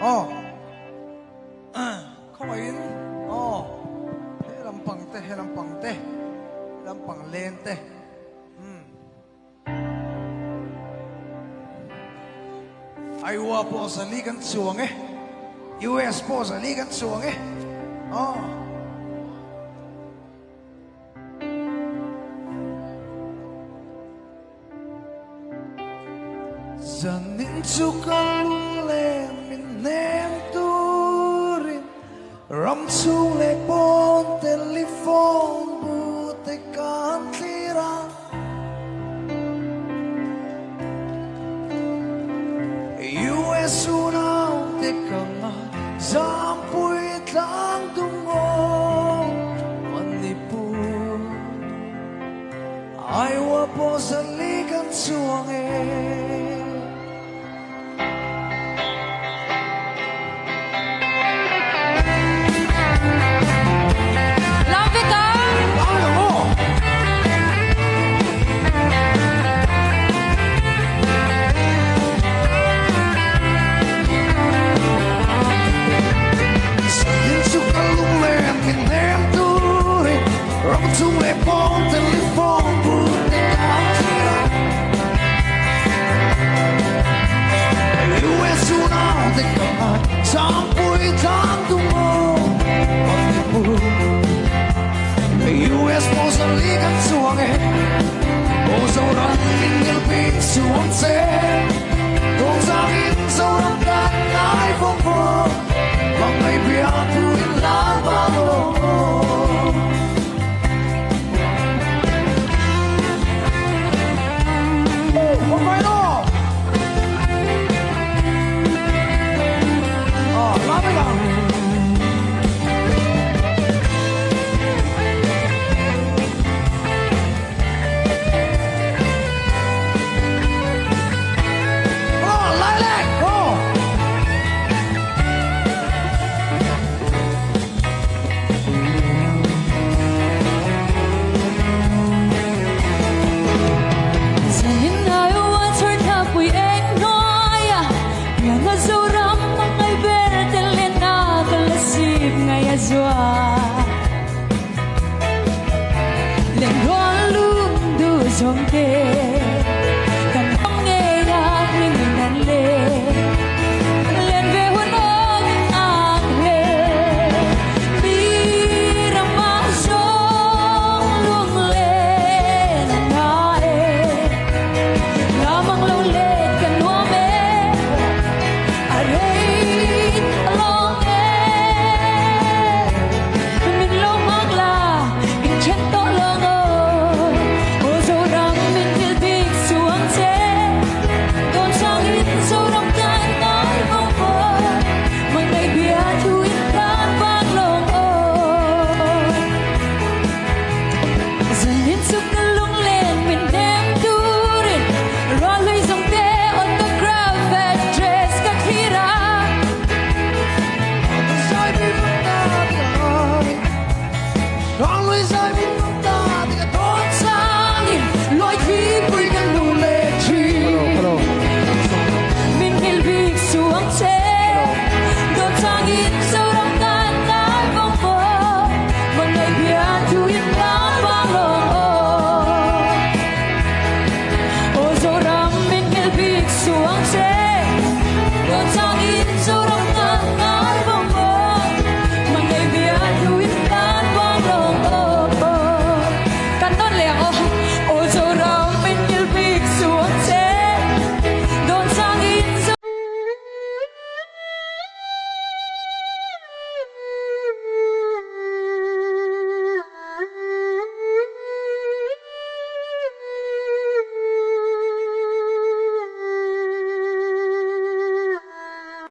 Oh. Không phải in. Oh. Thế làm bằng tê, thế làm bằng tê. Làm bằng lên tê. Iowa po sa ligan suwang eh. US po sa ligan suwang eh. Oh. Zanin tsukang le min nem turin ram tsung le pon telefon bute kantlira US unaw te kanga zampuit lang dungo Manipur Iowa po sa ligan suwang eh